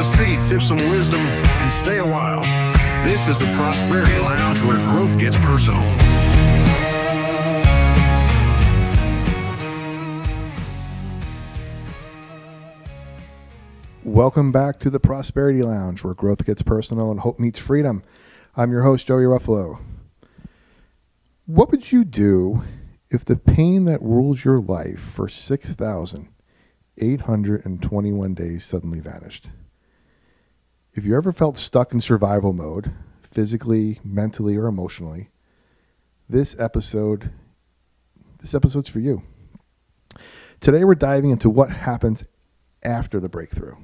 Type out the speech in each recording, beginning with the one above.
a seat, sip some wisdom, and stay a while. This is the Prosperity Lounge, where growth gets personal. Welcome back to the Prosperity Lounge, where growth gets personal and hope meets freedom. I'm your host, Joey Ruffalo. What would you do if the pain that rules your life for 6,821 days suddenly vanished? If you ever felt stuck in survival mode, physically, mentally, or emotionally, this episode's for you. Today we're diving into what happens after the breakthrough.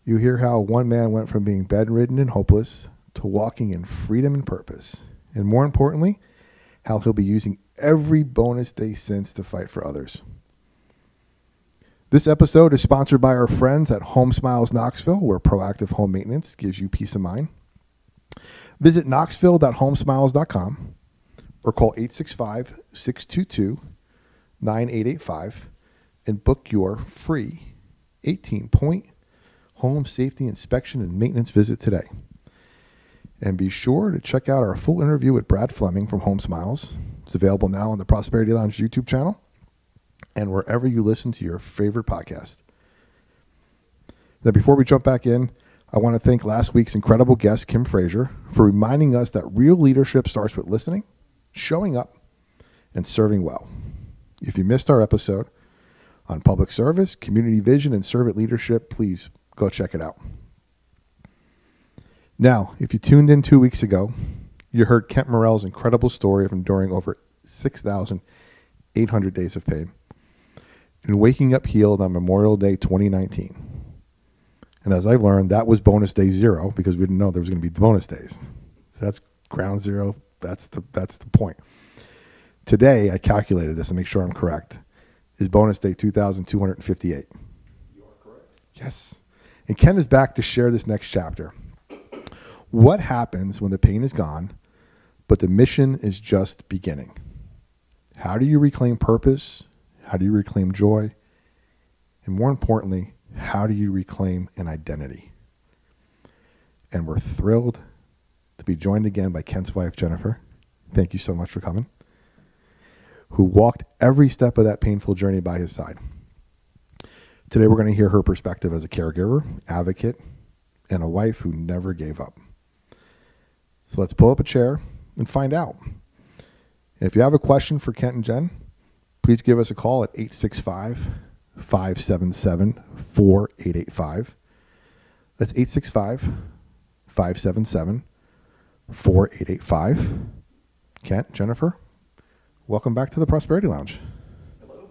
You hear how one man went from being bedridden and hopeless to walking in freedom and purpose. And more importantly, how he'll be using every bonus day since to fight for others. This episode is sponsored by our friends at Home Smiles Knoxville, where proactive home maintenance gives you peace of mind. Visit knoxville.homesmiles.com or call 865-622-9885 and book your free 18-point home safety inspection and maintenance visit today. And be sure to check out our full interview with Brad Fleming from Home Smiles. It's available now on the Prosperity Lounge YouTube channel and wherever you listen to your favorite podcast. Now, before we jump back in, I want to thank last week's incredible guest, Kim Frazier, for reminding us that real leadership starts with listening, showing up, and serving well. If you missed our episode on public service, community vision, and servant leadership, please go check it out. Now, if you tuned in 2 weeks ago, you heard Kent Morrell's incredible story of enduring over 6,800 days of pain and waking up healed on Memorial Day 2019. And as I've learned, that was bonus day 0 because we didn't know there was going to be bonus days. So that's ground zero. That's the point. Today, I calculated this to make sure I'm correct, is bonus day 2,258. You are correct. Yes. And Ken is back to share this next chapter. What happens when the pain is gone, but the mission is just beginning? How do you reclaim purpose? How do you reclaim joy? And more importantly, how do you reclaim an identity? And we're thrilled to be joined again by Kent's wife, Jennifer. Thank you so much for coming. Who walked every step of that painful journey by his side. Today, we're going to hear her perspective as a caregiver, advocate, and a wife who never gave up. So let's pull up a chair and find out. And if you have a question for Kent and Jen, please give us a call at 865-577-4885. That's 865-577-4885. Kent, Jennifer, welcome back to the Prosperity Lounge. Hello.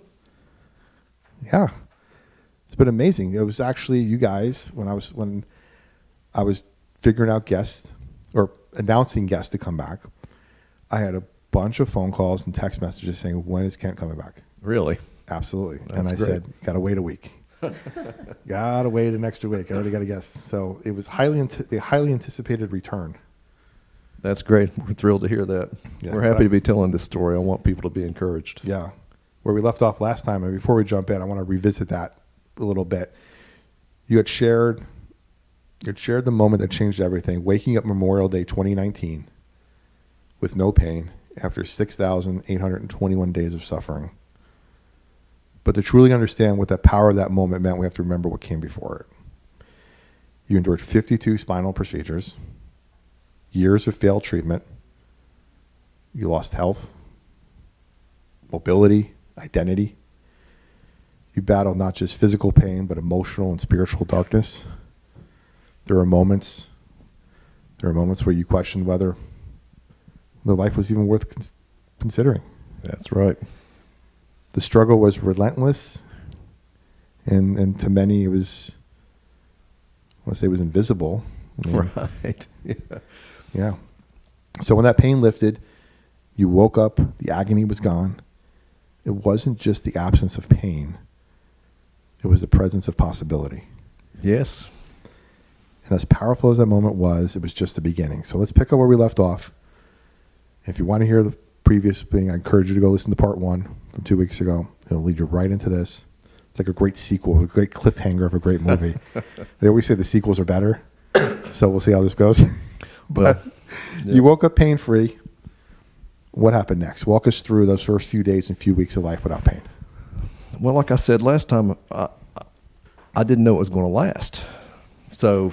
Yeah. It's been amazing. It was actually you guys when I was figuring out guests or announcing guests to come back. I had a bunch of phone calls and text messages saying, "When is Kent coming back?" Really? Absolutely. That's and I great. said, "Got to wait a week." Got to wait an extra week. I already got a guest. So it was a highly anticipated return. That's great. We're thrilled to hear that. Yeah, We're happy to be telling this story. I want people to be encouraged. Yeah. Where we left off last time, and before we jump in, I want to revisit that a little bit. You had shared the moment that changed everything, waking up Memorial Day 2019 with no pain after 6,821 days of suffering. But to truly understand what the power of that moment meant, we have to remember what came before it. You endured 52 spinal procedures, years of failed treatment. You lost health, mobility, identity. You battled not just physical pain, but emotional and spiritual darkness. There are moments where you questioned whether the life was even worth considering. That's right. The struggle was relentless, and to many it was, I want to say it was invisible. Right. Yeah. Yeah. So when that pain lifted, you woke up, the agony was gone. It wasn't just the absence of pain. It was the presence of possibility. Yes. And as powerful as that moment was, it was just the beginning. So let's pick up where we left off. If you want to hear the previous thing, I encourage you to go listen to part 1 from 2 weeks ago. It'll lead you right into this. It's like a great sequel, a great cliffhanger of a great movie. They always say the sequels are better, so we'll see how this goes. But you woke up pain-free. What happened next? Walk us through those first few days and few weeks of life without pain. Well, like I said last time, I didn't know it was going to last. So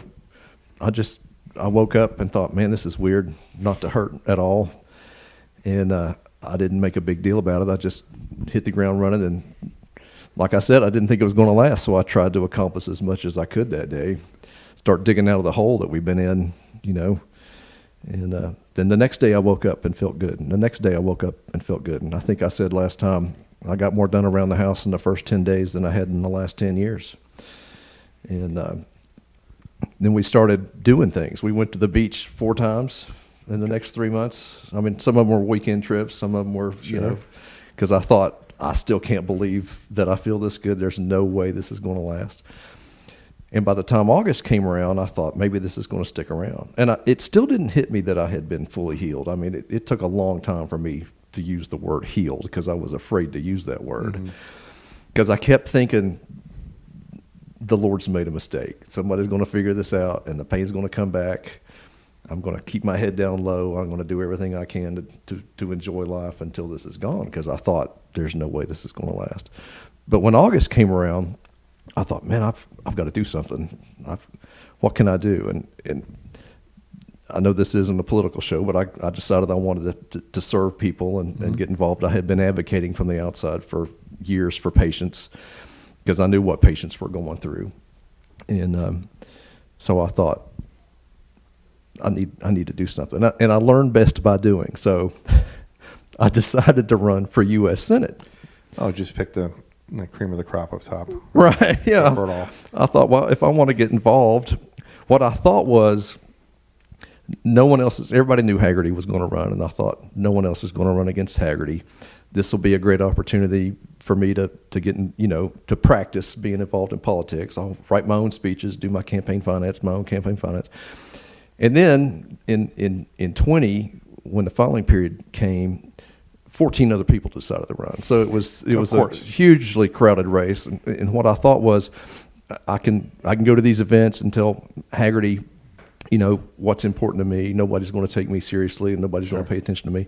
I woke up and thought, man, this is weird, not to hurt at all. And I didn't make a big deal about it. I just hit the ground running. And like I said, I didn't think it was going to last. So I tried to accomplish as much as I could that day. Start digging out of the hole that we've been in, And then the next day I woke up and felt good. And the next day I woke up and felt good. And I think I said last time, I got more done around the house in the first 10 days than I had in the last 10 years. And then we started doing things. We went to the beach 4 times in the next 3 months. I mean, some of them were weekend trips. Some of them were, because I thought, I still can't believe that I feel this good. There's no way this is going to last. And by the time August came around, I thought maybe this is going to stick around. And it still didn't hit me that I had been fully healed. I mean, it took a long time for me to use the word healed because I was afraid to use that word. Because I kept thinking, the Lord's made a mistake. Somebody's going to figure this out, and the pain's going to come back. I'm going to keep my head down low. I'm going to do everything I can to enjoy life until this is gone, because I thought there's no way this is going to last. But when August came around, I thought, man, I've got to do something. What can I do? And I know this isn't a political show, but I decided I wanted to serve people and get involved. I had been advocating from the outside for years for patients because I knew what patients were going through. And so I thought, I need to do something. And I learned best by doing. So I decided to run for U.S. Senate. Oh, just pick the cream of the crop up top. Right, yeah. For it all. I thought, well, if I want to get involved, what I thought was everybody knew Haggerty was going to run, and I thought no one else is going to run against Haggerty. This will be a great opportunity for me to get to practice being involved in politics. I'll write my own speeches, do my own campaign finance. And then in 20, when the following period came, 14 other people decided to run. So it was a hugely crowded race. And what I thought was, I can go to these events and tell Haggerty, what's important to me. Nobody's going to take me seriously, and nobody's going to pay attention to me.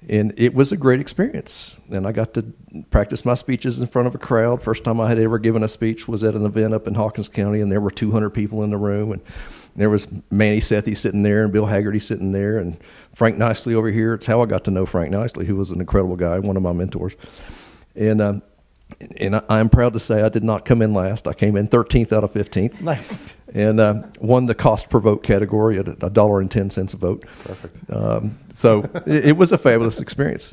And it was a great experience. And I got to practice my speeches in front of a crowd. First time I had ever given a speech was at an event up in Hawkins County, and there were 200 people in the room. And there was Manny Sethi sitting there and Bill Haggerty sitting there and Frank Nicely over here. It's how I got to know Frank Nicely, who was an incredible guy, one of my mentors. And I'm proud to say I did not come in last. I came in 13th out of 15th. Nice. And won the cost per vote category at $1.10 a vote. Perfect. So it was a fabulous experience.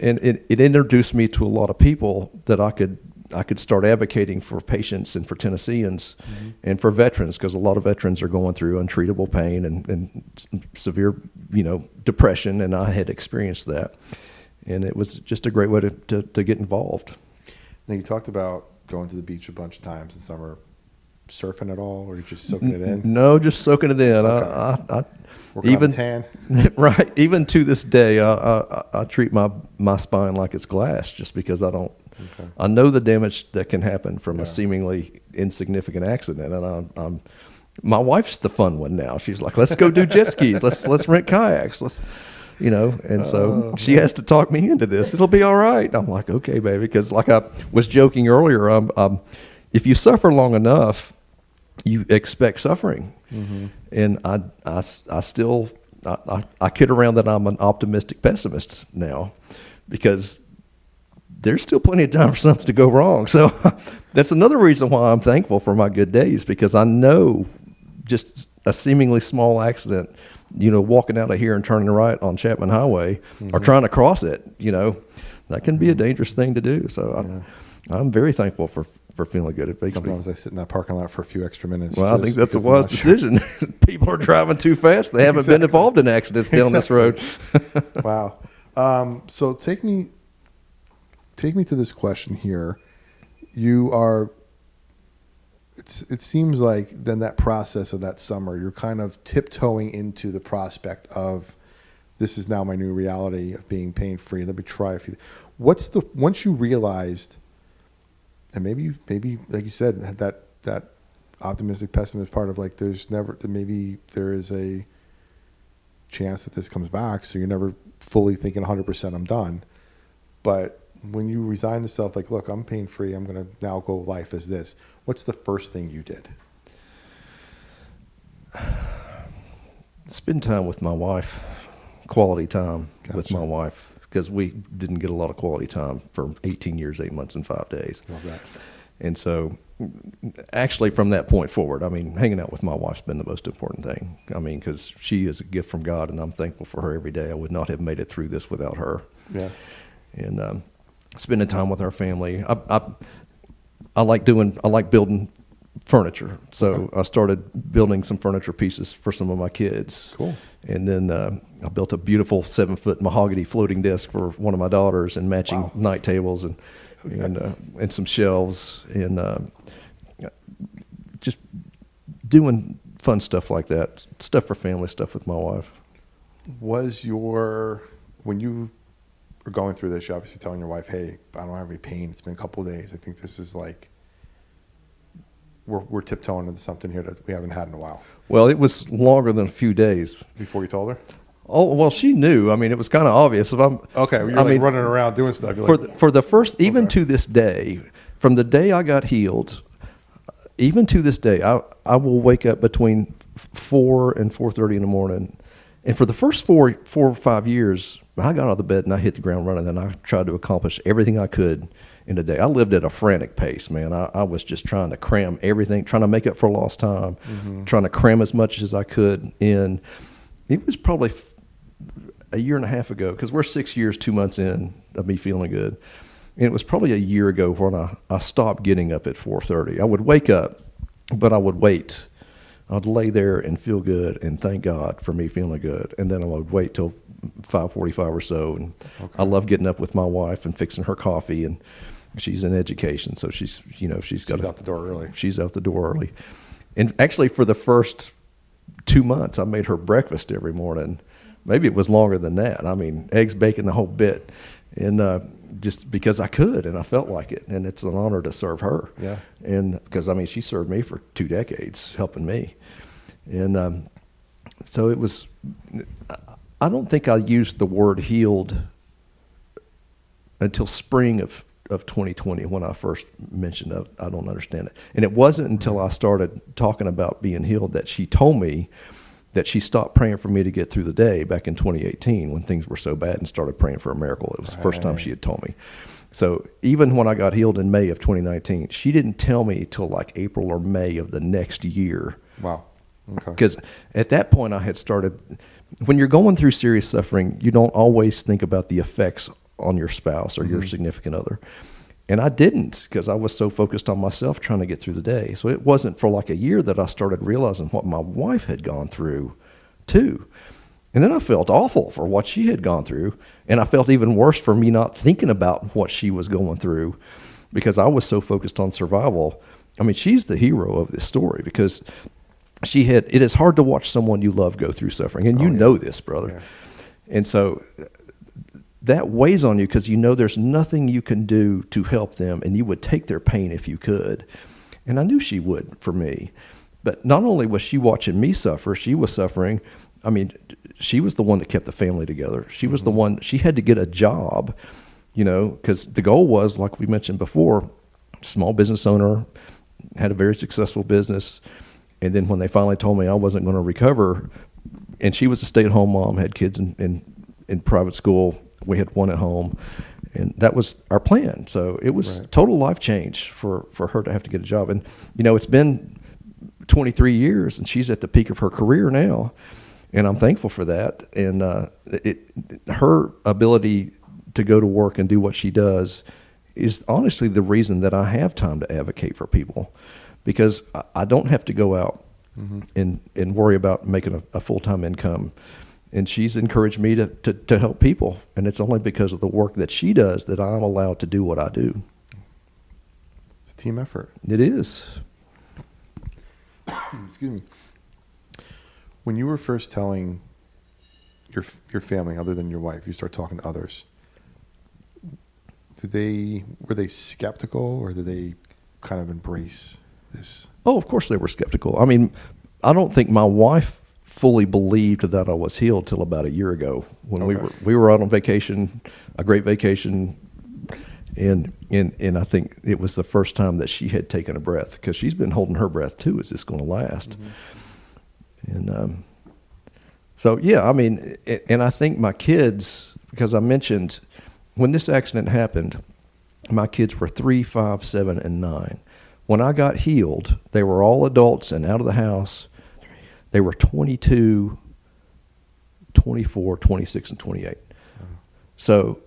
And it introduced me to a lot of people that I could start advocating for patients and for Tennesseans and for veterans, because a lot of veterans are going through untreatable pain and severe, depression, and I had experienced that. And it was just a great way to get involved. Now, you talked about going to the beach a bunch of times in summer. Surfing at all, or you just soaking it in? No, just soaking it in. Okay. Even tan. Right. Even to this day, I treat my spine like it's glass, just because I don't. Okay. I know the damage that can happen from a seemingly insignificant accident, and my wife's the fun one now. She's like, "Let's go do jet skis. Let's rent kayaks. And so she has to talk me into this. It'll be all right." I'm like, "Okay, baby," because like I was joking earlier, if you suffer long enough, you expect suffering. And I still kid around that I'm an optimistic pessimist now, because there's still plenty of time for something to go wrong. So that's another reason why I'm thankful for my good days, because I know just a seemingly small accident, walking out of here and turning right on Chapman Highway or trying to cross it, that can be a dangerous thing to do. So I'm very thankful for feeling good. It makes Sometimes I sit in that parking lot for a few extra minutes. Well, I think that's a wise decision. People are driving too fast. They haven't been involved in accidents down this road. Wow. So take me to this question here. You are. It seems like then that process of that summer, you're kind of tiptoeing into the prospect of, this is now my new reality of being pain free. Let me try a few. Once you realized And maybe like you said, that optimistic pessimist part of like maybe there is a chance that this comes back, so you're never fully thinking 100% I'm done. But when you resign to self, like, look, I'm pain free, I'm going to now go life as this. What's the first thing you did? Spend time with my wife, quality time with Gotcha. my wife, because we didn't get a lot of quality time for 18 years, 8 months, and 5 days. Love that. And so, actually, from that point forward, I mean, hanging out with my wife's been the most important thing. I mean, because she is a gift from God, and I'm thankful for her every day. I would not have made it through this without her. Yeah. And spending time with our family. I like building furniture. So I started building some furniture pieces for some of my kids. Cool. And then I built a beautiful 7-foot mahogany floating desk for one of my daughters, and matching night tables and some shelves, and just doing fun stuff like that, stuff for family, stuff with my wife. When you were going through this, you're obviously telling your wife, hey, I don't have any pain. It's been a couple of days. I think this is like, we're tiptoeing into something here that we haven't had in a while. Well, it was longer than a few days. Before you told her? Oh, well, she knew. I mean, it was kind of obvious. If I'm Okay, you're running around doing stuff. For the first, even to this day, from the day I got healed, even to this day, I will wake up between 4 and 4:30 in the morning, and for the first four or 5 years, I got out of the bed and I hit the ground running, and I tried to accomplish everything I could in a day. I lived at a frantic pace, man. I was just trying to cram everything, trying to make up for lost time, trying to cram as much as I could in. It was probably a year and a half ago, because we're 6 years, 2 months in of me feeling good. And it was probably a year ago when I stopped getting up at 4:30. I would wake up, but I would wait. I'd lay there and feel good and thank God for me feeling good. And then I would wait till 5:45 or so. And I love getting up with my wife and fixing her coffee. And she's in education, so she's out the door early. She's out the door early. And actually, for the first 2 months, I made her breakfast every morning. Maybe it was longer than that. I mean, eggs, bacon, the whole bit. And just because I could and I felt like it. And it's an honor to serve her. Yeah. And because, I mean, she served me for 2 decades, helping me. And so it was, I don't think I used the word healed until spring of 2020, when I first mentioned it. I don't understand it. And it wasn't until I started talking about being healed that she told me that she stopped praying for me to get through the day back in 2018 when things were so bad, and started praying for a miracle. It was the first time she had told me. So even when I got healed in May of 2019, she didn't tell me till like April or May of the next year. Wow. Okay. Because at that point I had started, when you're going through serious suffering, you don't always think about the effects on your spouse or your significant other. And I didn't, because I was so focused on myself trying to get through the day. So it wasn't for like a year that I started realizing what my wife had gone through too. And then I felt awful for what she had gone through. And I felt even worse for me not thinking about what she was going through, because I was so focused on survival. I mean, she's the hero of this story, because it is hard to watch someone you love go through suffering. And you know this, brother. Yeah. And so that weighs on you, because you know there's nothing you can do to help them, and you would take their pain if you could. And I knew she would for me. But not only was she watching me suffer, she was suffering. I mean, she was the one that kept the family together. She was the one, she had to get a job, because the goal was, like we mentioned before, small business owner, had a very successful business. And then when they finally told me I wasn't going to recover, and she was a stay-at-home mom, had kids in private school, we had one at home, and that was our plan. So it was total life change for her to have to get a job. And, it's been 23 years, and she's at the peak of her career now, and I'm thankful for that. And her ability to go to work and do what she does is honestly the reason that I have time to advocate for people, because I don't have to go out and worry about making a full-time income. And she's encouraged me to help people. And it's only because of the work that she does that I'm allowed to do what I do. It's a team effort. It is. Excuse me. When you were first telling your family, other than your wife, you start talking to others, were they skeptical, or did they kind of embrace this? Oh, of course they were skeptical. I mean, I don't think my wife fully believed that I was healed till about a year ago when we were out on vacation, a great vacation, and I think it was the first time that she had taken a breath, because she's been holding her breath too. Is this going to last? Mm-hmm. And so yeah, I mean, and I think my kids, because I mentioned when this accident happened, my kids were 3, 5, 7, and 9. When I got healed, they were all adults and out of the house. They were 22, 24, 26, and 28. So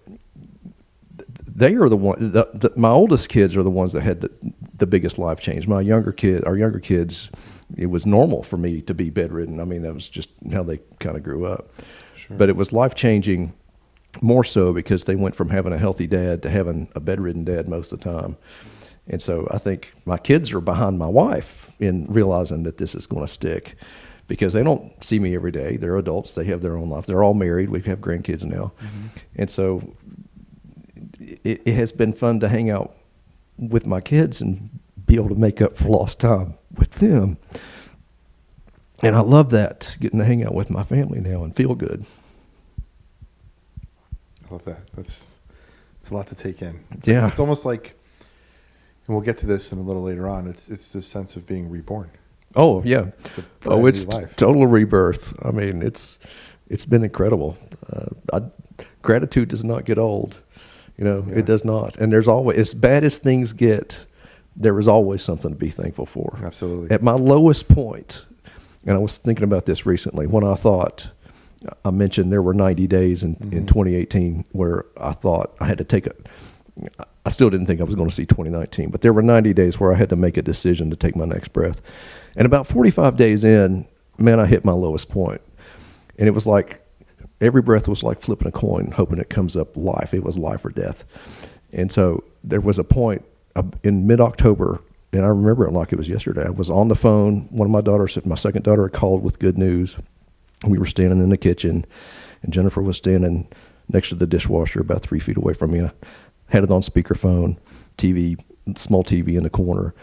they are the ones. My oldest kids are the ones that had the biggest life change. Our younger kids, it was normal for me to be bedridden. I mean, that was just how they kind of grew up. Sure. But it was life changing more so because they went from having a healthy dad to having a bedridden dad most of the time. And so I think my kids are behind my wife in realizing that this is going to stick, because they don't see me every day. They're adults. They have their own life. They're all married. We have grandkids now. Mm-hmm. And so it has been fun to hang out with my kids and be able to make up for lost time with them. And I love that, getting to hang out with my family now and feel good. I love that. It's a lot to take in. Yeah. It's almost like, and we'll get to this in a little later on, it's this sense of being reborn. Oh, yeah. It's life. Total rebirth. I mean, it's been incredible. Gratitude does not get old. It does not. And there's always, as bad as things get, there is always something to be thankful for. Absolutely. At my lowest point, and I was thinking about this recently, when I mentioned there were 90 days in 2018 where I thought I had to take I still didn't think I was going to see 2019, but there were 90 days where I had to make a decision to take my next breath. And about 45 days in, man, I hit my lowest point. And it was like, every breath was like flipping a coin, hoping it comes up life. It was life or death. And so there was a point in mid-October, and I remember it like it was yesterday. I was on the phone. One of my daughters, my second daughter, had called with good news. We were standing in the kitchen, and Jennifer was standing next to the dishwasher about 3 feet away from me. I had it on speakerphone, small TV in the corner.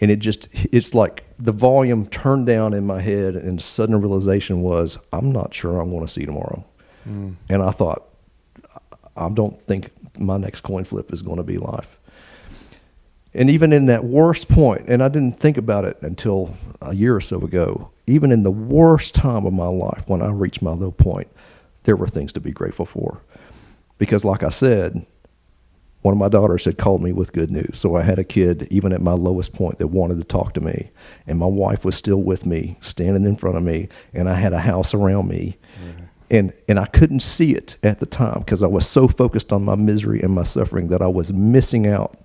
And it's like the volume turned down in my head, and the sudden realization was, I'm not sure I'm going to see tomorrow. Mm. And I thought, I don't think my next coin flip is going to be life. And even in that worst point, and I didn't think about it until a year or so ago, even in the worst time of my life, when I reached my low point, there were things to be grateful for. Because like I said, one of my daughters had called me with good news. So I had a kid, even at my lowest point, that wanted to talk to me. And my wife was still with me, standing in front of me, and I had a house around me. Mm-hmm. And I couldn't see it at the time because I was so focused on my misery and my suffering that I was missing out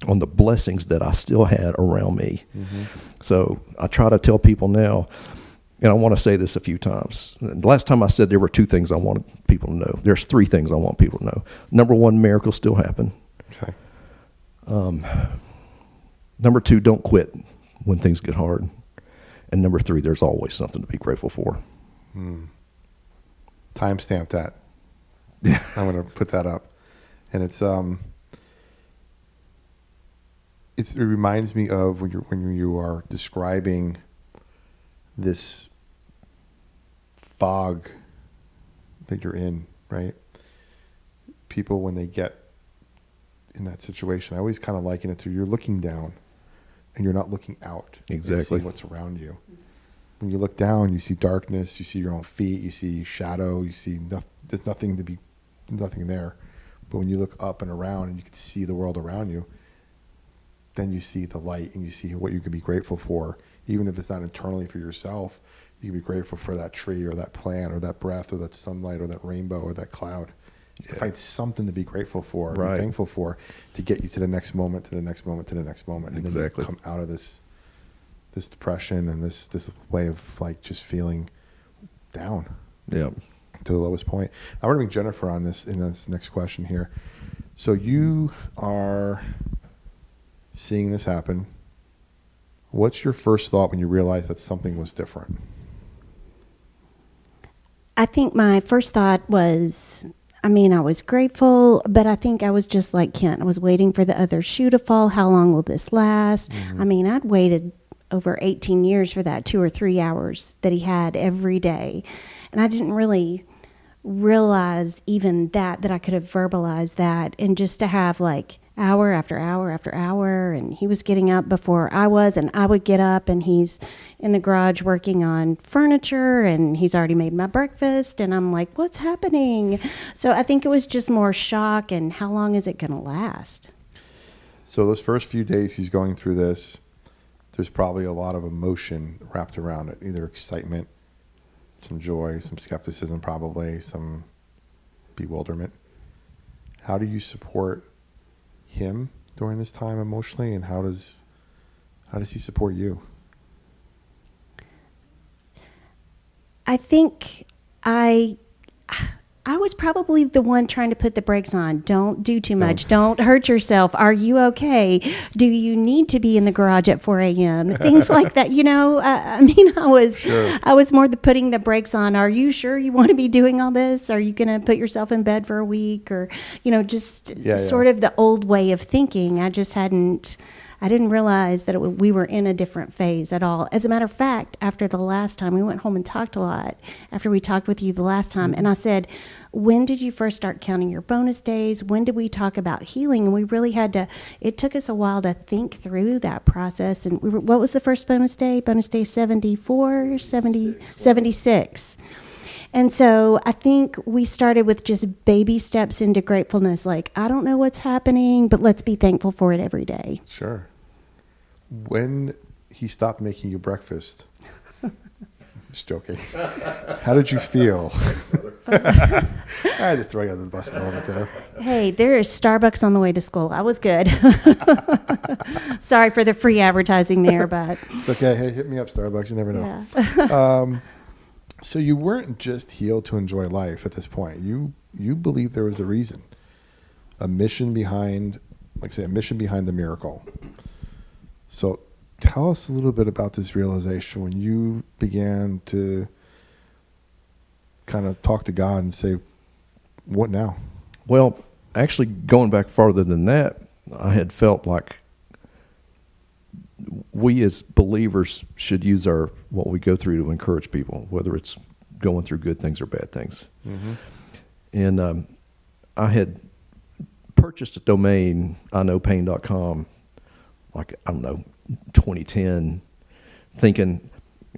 on the blessings that I still had around me. Mm-hmm. So I try to tell people now, and I want to say this a few times. The last time I said there were 2 things I wanted people to know. There's 3 things I want people to know. Number 1, miracles still happen. Okay. Number 2, don't quit when things get hard. And number 3, there's always something to be grateful for. Timestamp that. Yeah. I'm going to put that up. And it reminds me of when you are describing this fog that you're in, right? People, when they get in that situation, I always kind of liken it to, you're looking down and you're not looking out. Exactly. And see what's around you. When you look down, you see darkness, you see your own feet, you see shadow, you see there's nothing there. But when you look up and around and you can see the world around you, then you see the light and you see what you can be grateful for. Even if it's not internally for yourself, you can be grateful for that tree or that plant or that breath or that sunlight or that rainbow or that cloud. You can find something to be grateful for, right, be thankful for, to get you to the next moment, to the next moment, to the next moment. And then you come out of this depression and this way of like just feeling down. Yeah. To the lowest point. I want to bring Jennifer on this in this next question here. So you are seeing this happen. What's your first thought when you realize that something was different? I think my first thought was, I mean, I was grateful, but I think I was just like Kent. I was waiting for the other shoe to fall. How long will this last? I mean, I'd waited over 18 years for that 2 or 3 hours that he had every day. And I didn't really realize even that I could have verbalized that. And just to have like hour after hour after hour, and he was getting up before I was, and I would get up, and he's in the garage working on furniture, and he's already made my breakfast, and I'm like, what's happening? So I think it was just more shock, and how long is it going to last? So those first few days he's going through this, there's probably a lot of emotion wrapped around it, either excitement, some joy, some skepticism, probably some bewilderment. How do you support him during this time emotionally, and how does he support you? I think I was probably the one trying to put the brakes on. Don't do too much. Don't hurt yourself. Are you okay? Do you need to be in the garage at 4 a.m.? Things like that. I mean, I was more putting the brakes on. Are you sure you want to be doing all this? Are you going to put yourself in bed for a week? Or, sort of the old way of thinking. I didn't realize that we were in a different phase at all. As a matter of fact, after the last time, we went home and talked a lot after we talked with you the last time. And I said, when did you first start counting your bonus days? When did we talk about healing? And we really it took us a while to think through that process. And what was the first bonus day? Bonus day 74, 76. And so I think we started with just baby steps into gratefulness. Like, I don't know what's happening, but let's be thankful for it every day. Sure. When he stopped making you breakfast, just joking, how did you feel? I had to throw you under the bus a little bit there. Hey, there is Starbucks on the way to school. I was good. Sorry for the free advertising there, but. It's okay. Hey, hit me up, Starbucks. You never know. Yeah. So you weren't just healed to enjoy life at this point. You believed there was a reason, a mission behind the miracle. So tell us a little bit about this realization when you began to kind of talk to God and say, what now? Well, actually, going back farther than that, I had felt like we as believers should use what we go through to encourage people, whether it's going through good things or bad things. Mm-hmm. And I had purchased a domain, iknowpain.com, 2010, thinking,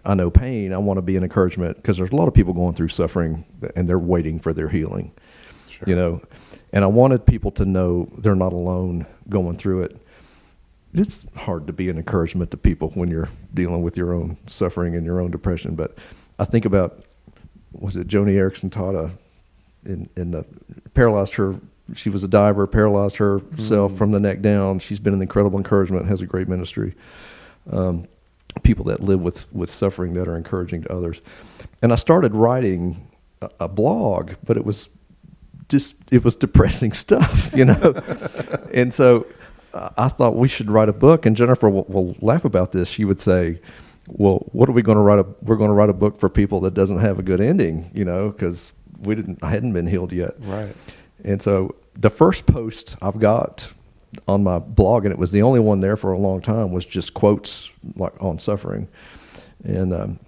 I know pain, I want to be an encouragement, because there's a lot of people going through suffering and they're waiting for their healing. Sure. And I wanted people to know they're not alone going through it. It's hard to be an encouragement to people when you're dealing with your own suffering and your own depression. But I think about, was it Joni Eareckson Tada paralyzed her. She was a diver, paralyzed herself from the neck down. She's been an incredible encouragement, has a great ministry. People that live with suffering that are encouraging to others. And I started writing a blog, but it was depressing stuff, And so I thought we should write a book, and Jennifer will laugh about this. She would say, well, what are we going to write? We're going to write a book for people that doesn't have a good ending, because I hadn't been healed yet. Right. And so the first post I've got on my blog, and it was the only one there for a long time, was just quotes on suffering. And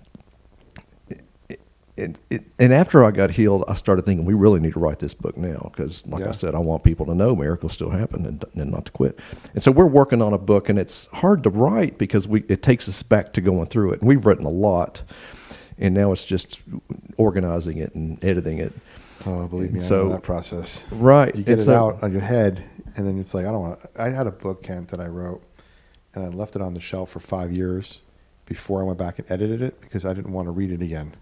after I got healed, I started thinking, we really need to write this book now, because I said, I want people to know miracles still happen and not to quit. And so we're working on a book, and it's hard to write because it takes us back to going through it. And we've written a lot, and now it's just organizing it and editing it. Oh, believe me, I know that process. Right. You get it out on your head, and then it's like, I had a book, Kent, that I wrote, and I left it on the shelf for 5 years before I went back and edited it, because I didn't want to read it again.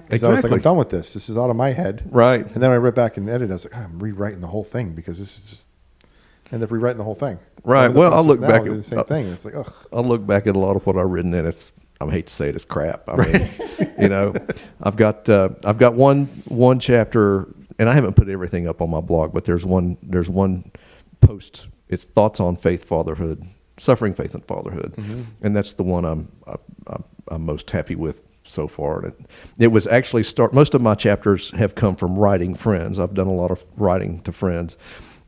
Exactly. I was like, I'm done with this. This is out of my head. Right. And then I read back and edited. I was like, I'm rewriting the whole thing, because this is just end up rewriting the whole thing. Right. Well, I'll look back at the same thing. It's like, ugh. I'll look back at a lot of what I've written, and I hate to say it, it's crap. I mean, I've got one chapter, and I haven't put everything up on my blog, but there's one post. It's thoughts on faith, fatherhood, suffering, faith, and fatherhood, and that's the one I'm most happy with so far. And it was actually most of my chapters have come from writing friends. I've done a lot of writing to friends,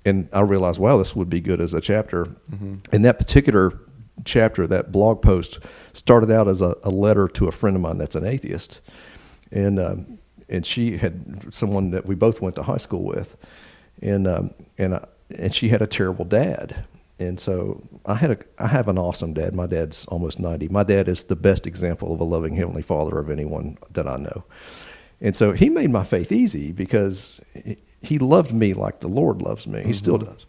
and I realized, wow, this would be good as a chapter. And that particular chapter, that blog post, started out as a letter to a friend of mine that's an atheist, and she had someone that we both went to high school with, and she had a terrible dad. And so I have an awesome dad. My dad's almost 90. My dad is the best example of a loving Heavenly Father of anyone that I know. And so he made my faith easy because he loved me like the Lord loves me. He still does.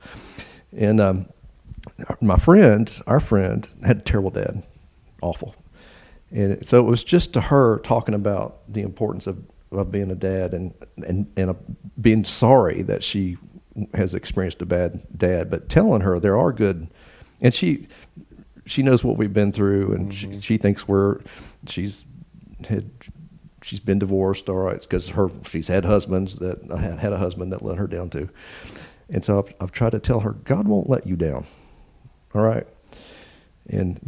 And our friend had a terrible dad, awful. And so it was just to her talking about the importance of being a dad and being sorry that she has experienced a bad dad, but telling her there are good, and she knows what we've been through, and she thinks she's been divorced. All right, it's because she's had husbands that had a husband that let her down too, and so I've tried to tell her God won't let you down. All right, and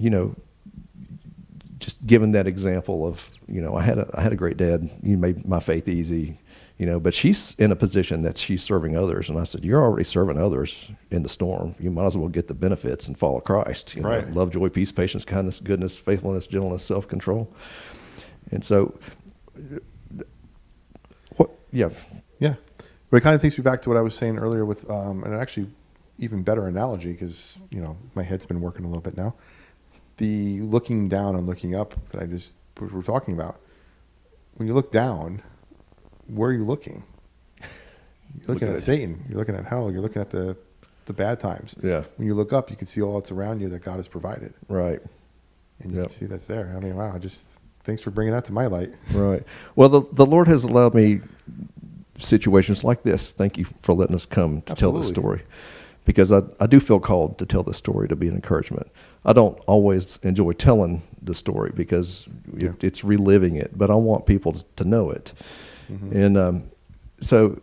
just given that example of I had a great dad. You made my faith easy. But she's in a position that she's serving others. And I said, you're already serving others in the storm. You might as well get the benefits and follow Christ. Right. Love, joy, peace, patience, kindness, goodness, faithfulness, gentleness, self-control. And so, yeah. But it kind of takes me back to what I was saying earlier with, and actually even better analogy, because, my head's been working a little bit now. The looking down and looking up that we're talking about. When you look down, where are you looking? You're looking at Satan. You're looking at hell. You're looking at the bad times. Yeah. When you look up, you can see all that's around you that God has provided. Right. And you can see that's there. I mean, wow, thanks for bringing that to my light. Right. Well, the Lord has allowed me situations like this. Thank you for letting us come to tell this story. Because I do feel called to tell this story to be an encouragement. I don't always enjoy telling the story because it's reliving it, but I want people to know it. And so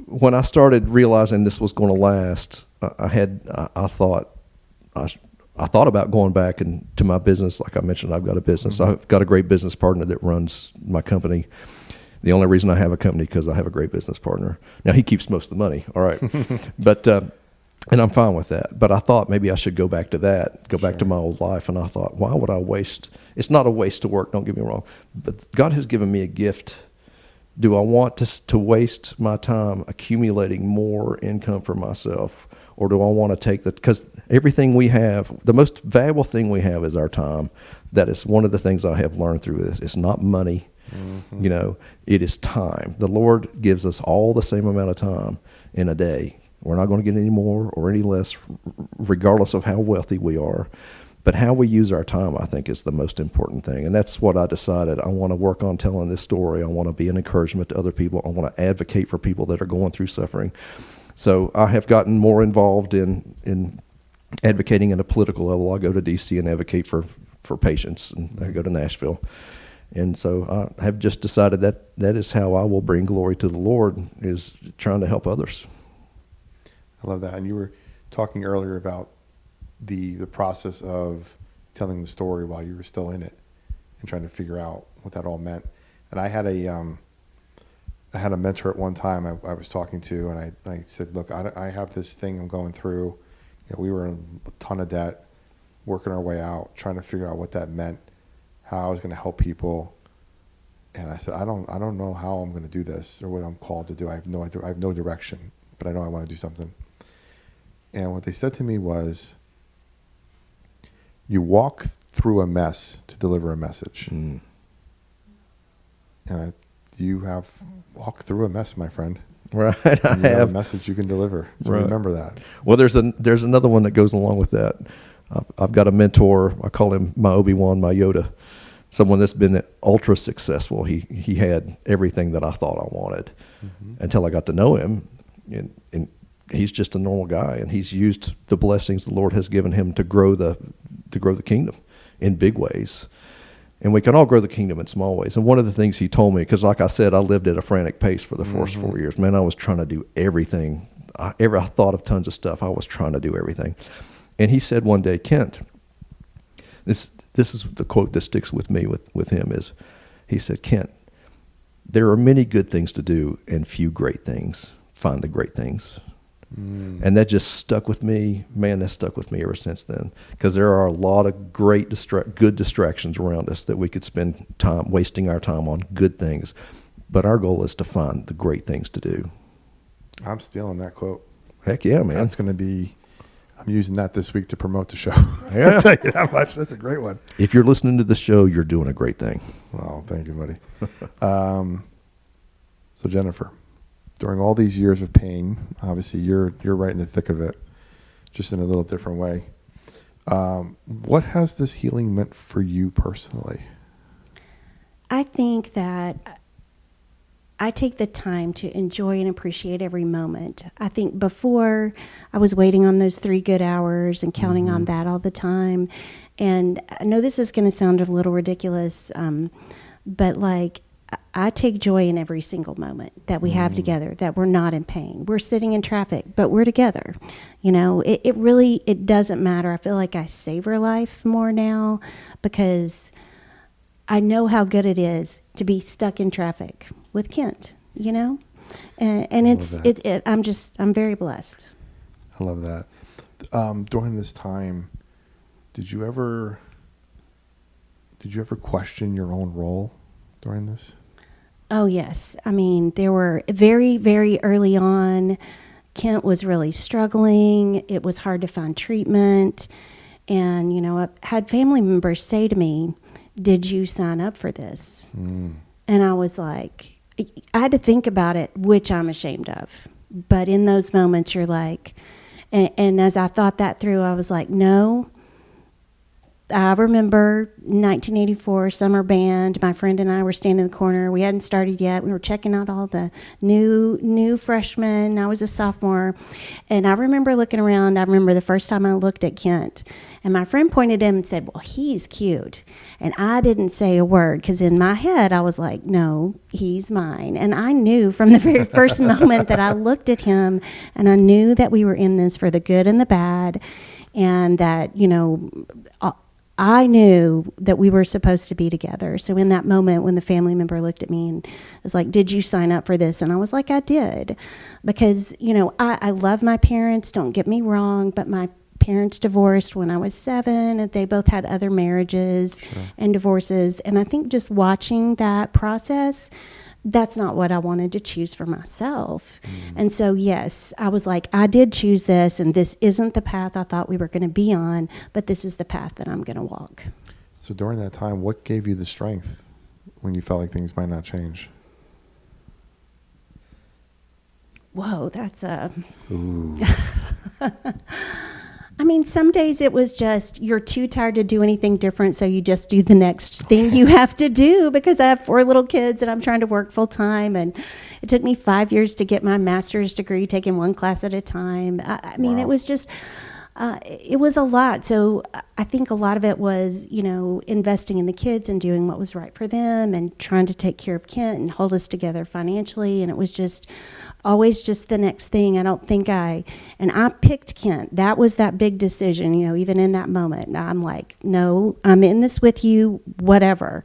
when I started realizing this was going to last, I thought about going back to my business. Like I mentioned, I've got a business. I've got a great business partner that runs my company. The only reason I have a company because I have a great business partner. Now he keeps most of the money. All right. But, and I'm fine with that. But I thought maybe I should go back to that, back to my old life. And I thought, why would I waste? It's not a waste of work. Don't get me wrong. But God has given me a gift. Do I want to waste my time accumulating more income for myself? Or do I want to take because everything we have, the most valuable thing we have is our time. That is one of the things I have learned through this. It's not money. It is time. The Lord gives us all the same amount of time in a day. We're not going to get any more or any less, regardless of how wealthy we are. But how we use our time, I think, is the most important thing. And that's what I decided. I want to work on telling this story. I want to be an encouragement to other people. I want to advocate for people that are going through suffering. So I have gotten more involved in advocating at a political level. I go to D.C. and advocate for patients, and I go to Nashville. And so I have just decided that is how I will bring glory to the Lord, is trying to help others. I love that. And you were talking earlier about the process of telling the story while you were still in it and trying to figure out what that all meant. And I had a mentor at one time I was talking to, and I said, look, I have this thing I'm going through. We were in a ton of debt, working our way out, trying to figure out what that meant, how I was going to help people. And I said, I don't know how I'm going to do this or what I'm called to do. I have no direction, but I know I want to do something. And what they said to me was, you walk through a mess to deliver a message. And you have walked through a mess, my friend. Right. And you have a message you can deliver. So remember that. Well, there's another one that goes along with that. I've got a mentor. I call him my Obi-Wan, my Yoda. Someone that's been ultra successful. He had everything that I thought I wanted until I got to know him. And he's just a normal guy, and he's used the blessings the Lord has given him to grow the kingdom in big ways. And we can all grow the kingdom in small ways. And one of the things he told me, because like I said, I lived at a frantic pace for the first 4 years. Man, I was trying to do everything. I thought of tons of stuff. I was trying to do everything. And he said one day, Kent, this this is the quote that sticks with me with him is, he said, Kent, there are many good things to do and few great things. Find the great things. And that just stuck with me. Man, that stuck with me ever since then. Because there are a lot of great, good distractions around us that we could spend time wasting our time on good things. But our goal is to find the great things to do. I'm stealing that quote. Heck yeah, man. That's going to be, I'm using that this week to promote the show. Yeah. I'll tell you that much. That's a great one. If you're listening to the show, you're doing a great thing. Well, thank you, buddy. So Jennifer, during all these years of pain, obviously you're right in the thick of it, just in a little different way. What has this healing meant for you personally? I think that I take the time to enjoy and appreciate every moment. I think before I was waiting on those 3 good hours and counting on that all the time. And I know this is going to sound a little ridiculous, but like I take joy in every single moment that we have together, that we're not in pain. We're sitting in traffic, but we're together. You know, it really doesn't matter. I feel like I savor life more now because I know how good it is to be stuck in traffic with Kent, you know? And I'm very blessed. I love that. During this time, did you ever question your own role during this? Oh, yes. I mean, there were very, very early on, Kent was really struggling. It was hard to find treatment. And, you know, I had family members say to me, did you sign up for this? And I was like, I had to think about it, which I'm ashamed of. But in those moments, you're like, and as I thought that through, I was like, no. I remember 1984 summer band. My friend and I were standing in the corner. We hadn't started yet. We were checking out all the new freshmen. I was a sophomore. And I remember looking around. I remember the first time I looked at Kent. And my friend pointed him and said, well, he's cute. And I didn't say a word because in my head I was like, no, he's mine. And I knew from the very first moment that I looked at him and I knew that we were in this for the good and the bad. And that, you know, I knew that we were supposed to be together. So in that moment when the family member looked at me and was like, did you sign up for this? And I was like, I did. Because, you know, I love my parents, don't get me wrong, but my parents divorced when I was 7. And they both had other marriages and divorces. And I think just watching that process, that's not what I wanted to choose for myself. And so, yes, I was like, I did choose this, and this isn't the path I thought we were going to be on, but this is the path that I'm going to walk. So during that time, what gave you the strength when you felt like things might not change? Whoa, that's a... Ooh. I mean, some days it was just you're too tired to do anything different, so you just do the next thing you have to do because I have 4 little kids and I'm trying to work full time. And it took me 5 years to get my master's degree, taking 1 class at a time. I mean, it was just, it was a lot. So I think a lot of it was, you know, investing in the kids and doing what was right for them and trying to take care of Kent and hold us together financially. And it was just always just the next thing. I don't think and I picked Kent. That was that big decision, you know, even in that moment. I'm like, no, I'm in this with you, whatever.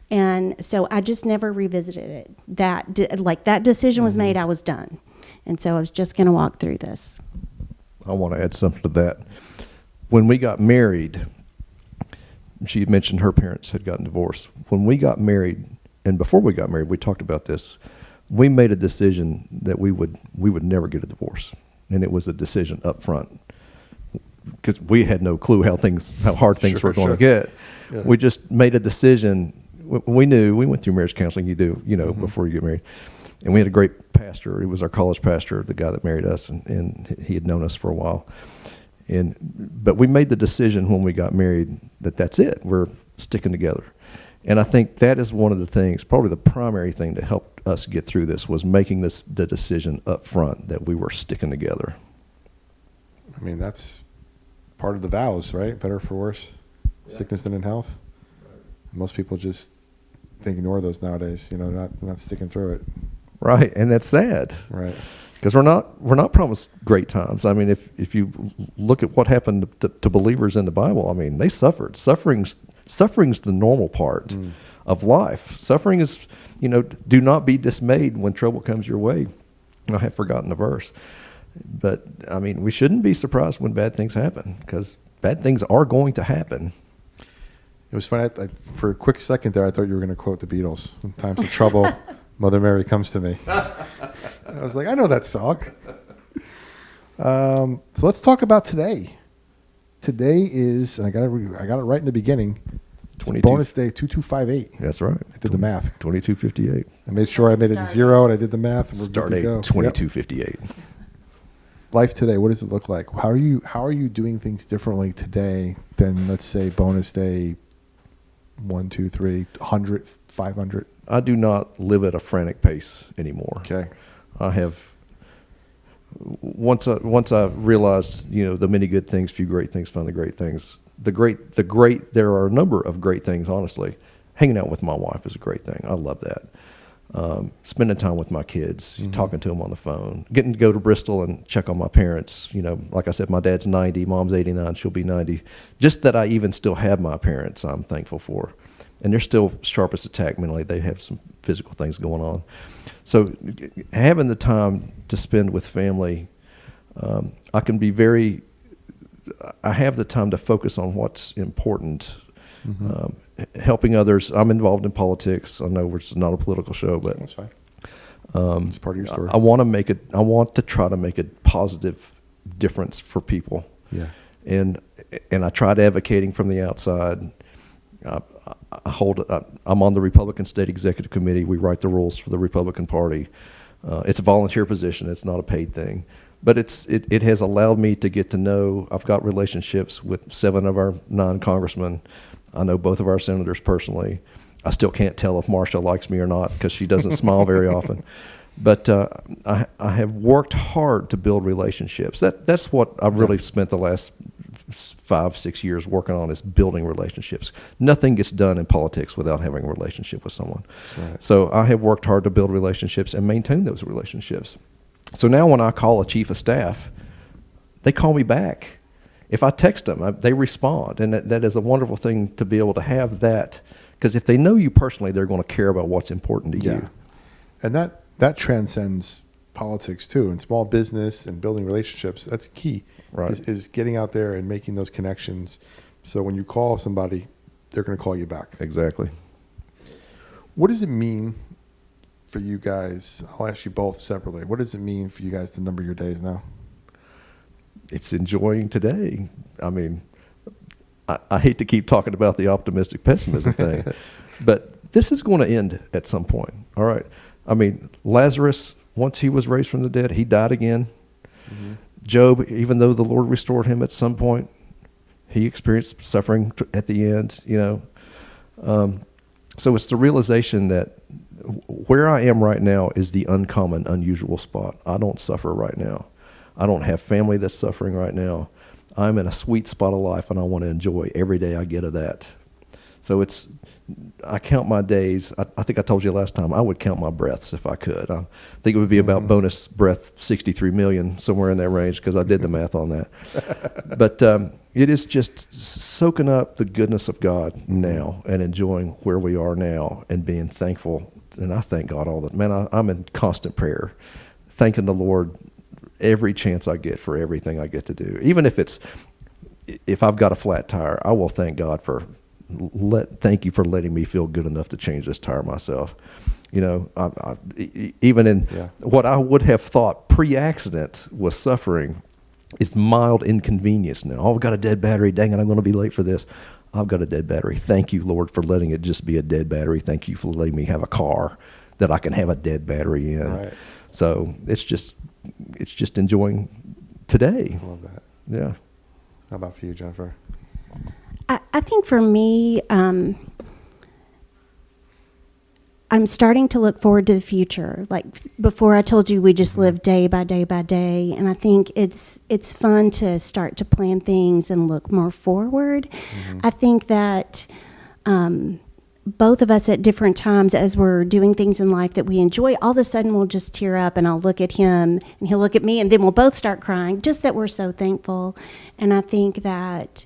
And so I just never revisited it. That decision was made, I was done. And so I was just going to walk through this. I want to add something to that. When we got married, she had mentioned her parents had gotten divorced. When we got married, and before we got married, we talked about this. We made a decision that we would never get a divorce, and it was a decision up front because we had no clue how hard things were going to get. Yeah. We just made a decision. We knew. We went through marriage counseling. You do, you know, before you get married. And we had a great pastor. He was our college pastor, the guy that married us, and he had known us for a while. But we made the decision when we got married that that's it. We're sticking together. And I think that is one of the things, probably the primary thing that helped us get through this was making the decision up front that we were sticking together. I mean, that's part of the vows, right? Better for worse, sickness than in health. Right. Most people just ignore those nowadays. You know, they're not sticking through it. Right, and that's sad. Right. Because we're not promised great times. I mean, if you look at what happened to believers in the Bible, I mean, they suffered. Suffering's Suffering's the normal part of life. Suffering is, do not be dismayed when trouble comes your way. I have forgotten the verse. But, I mean, we shouldn't be surprised when bad things happen, because bad things are going to happen. It was funny. For a quick second there, I thought you were going to quote the Beatles. In times of trouble, Mother Mary comes to me. I was like, I know that song. So let's talk about today. Today is, and I got it right in the beginning. Bonus day 2258. That's right. I did the math. 2258. I made sure I made it zero, and I did the math. And we're Start good date to go. 2258. Yep. Life today, what does it look like? How are you doing things differently today than, let's say, bonus day 1, 2, 3, 100, 500? I do not live at a frantic pace anymore. Okay. I have, once I realized, the many good things, few great things, found the great things. There are a number of great things, honestly. Hanging out with my wife is a great thing. I love that. Spending time with my kids, talking to them on the phone, getting to go to Bristol and check on my parents. Like I said, my dad's 90, mom's 89, she'll be 90. Just that I even still have my parents, I'm thankful for. And they're still sharp as a tack mentally. They have some physical things going on. So having the time to spend with family, I have the time to focus on what's important. Helping others. I'm involved in politics. I know it's not a political show, but That's fine. It's part of your story. I want to try to make a positive difference for people. Yeah. And I tried advocating from the outside. I'm on the Republican State Executive Committee. We write the rules for the Republican Party. It's a volunteer position. It's not a paid thing. But it has allowed me to get to know. I've got relationships with 7 of our 9 congressmen. I know both of our senators personally. I still can't tell if Marsha likes me or not because she doesn't smile very often. But I have worked hard to build relationships. That's what I've really spent the last 5-6 years working on, is building relationships. Nothing gets done in politics without having a relationship with someone. Right. So I have worked hard to build relationships and maintain those relationships. So now when I call a chief of staff, they call me back. If I text them, they respond. And that is a wonderful thing to be able to have that. Because if they know you personally, they're going to care about what's important to you. And that transcends politics too, and small business and building relationships. That's key. Right. Is getting out there and making those connections. So when you call somebody, they're going to call you back. Exactly. What does it mean for you guys? I'll ask you both separately. What does it mean for you guys to number your days now? It's enjoying today. I mean, I hate to keep talking about the optimistic pessimism thing, but this is going to end at some point. All right. I mean, Lazarus, once he was raised from the dead, he died again. Job, even though the Lord restored him at some point, he experienced suffering at the end, So it's the realization that where I am right now is the uncommon, unusual spot. I don't suffer right now. I don't have family that's suffering right now. I'm in a sweet spot of life, and I want to enjoy every day I get of that. So I count my days. I think I told you last time, I would count my breaths if I could. I think it would be about bonus breath 63 million, somewhere in that range, because I did the math on that. But it is just soaking up the goodness of God now and enjoying where we are now and being thankful. And I thank God all the man. I'm in constant prayer, thanking the Lord every chance I get for everything I get to do. Even if I've got a flat tire, I will thank God for thank you for letting me feel good enough to change this tire myself. Even in what I would have thought pre-accident was suffering is mild inconvenience now. Oh, I've got a dead battery. Dang it, I'm going to be late for this. I've got a dead battery. Thank you, Lord, for letting it just be a dead battery. Thank you for letting me have a car that I can have a dead battery in. Right. So it's just enjoying today. I love that. Yeah. How about for you, Jennifer? I think for me, I'm starting to look forward to the future. Like before, I told you we just live day by day by day, and I think it's fun to start to plan things and look more forward. I think that both of us at different times, as we're doing things in life that we enjoy, all of a sudden we'll just tear up, and I'll look at him and he'll look at me, and then we'll both start crying, just that we're so thankful. And I think that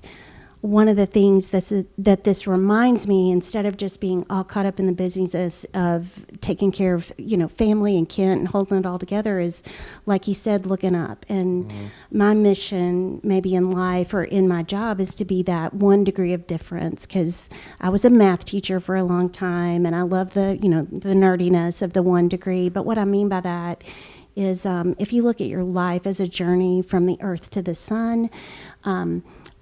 one of the things that this reminds me, instead of just being all caught up in the business of taking care of, family and kin and holding it all together, is, like you said, looking up. And my mission, maybe in life or in my job, is to be that 1 degree of difference, because I was a math teacher for a long time, and I love the nerdiness of the 1 degree. But what I mean by that is, if you look at your life as a journey from the earth to the sun,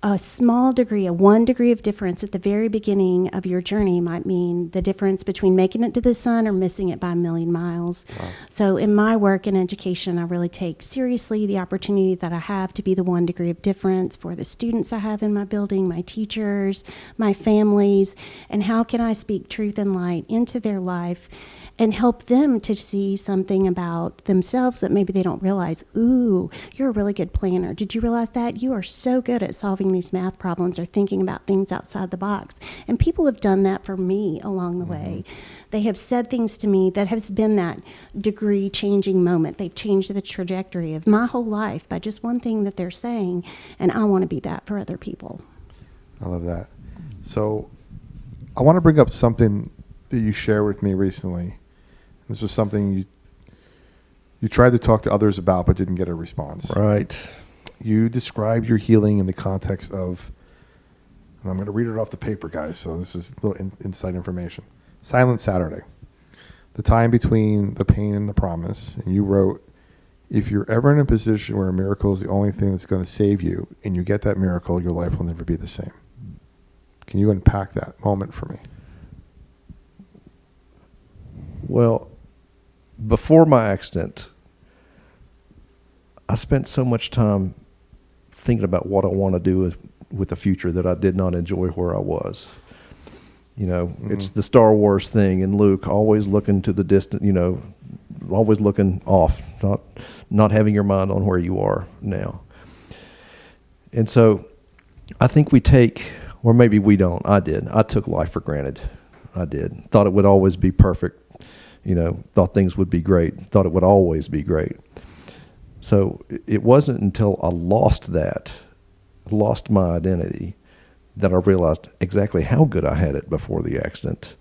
a small degree, a 1 degree of difference at the very beginning of your journey might mean the difference between making it to the sun or missing it by a million miles. Wow. So in my work in education, I really take seriously the opportunity that I have to be the 1 degree of difference for the students I have in my building, my teachers, my families, and how can I speak truth and light into their life and help them to see something about themselves that maybe they don't realize. Ooh, you're a really good planner. Did you realize that? You are so good at solving these math problems or thinking about things outside the box. And people have done that for me along the way. They have said things to me that has been that degree changing moment. They've changed the trajectory of my whole life by just one thing that they're saying, and I want to be that for other people. I love that. So I want to bring up something that you shared with me recently. This was something you tried to talk to others about but didn't get a response. Right. You described your healing in the context of, and I'm going to read it off the paper, guys, so this is a little inside information. Silent Saturday, the time between the pain and the promise. And you wrote, if you're ever in a position where a miracle is the only thing that's going to save you, and you get that miracle, your life will never be the same. Can you unpack that moment for me? Well, before my accident, I spent so much time thinking about what I want to do with the future that I did not enjoy where I was. It's the Star Wars thing in Luke, always looking to the distant, always looking off, not having your mind on where you are now. And so I think we take, or maybe we don't, I did. I took life for granted. I did. Thought it would always be perfect. Thought things would be great. Thought it would always be great. So it wasn't until I lost my identity, that I realized exactly how good I had it before the accident.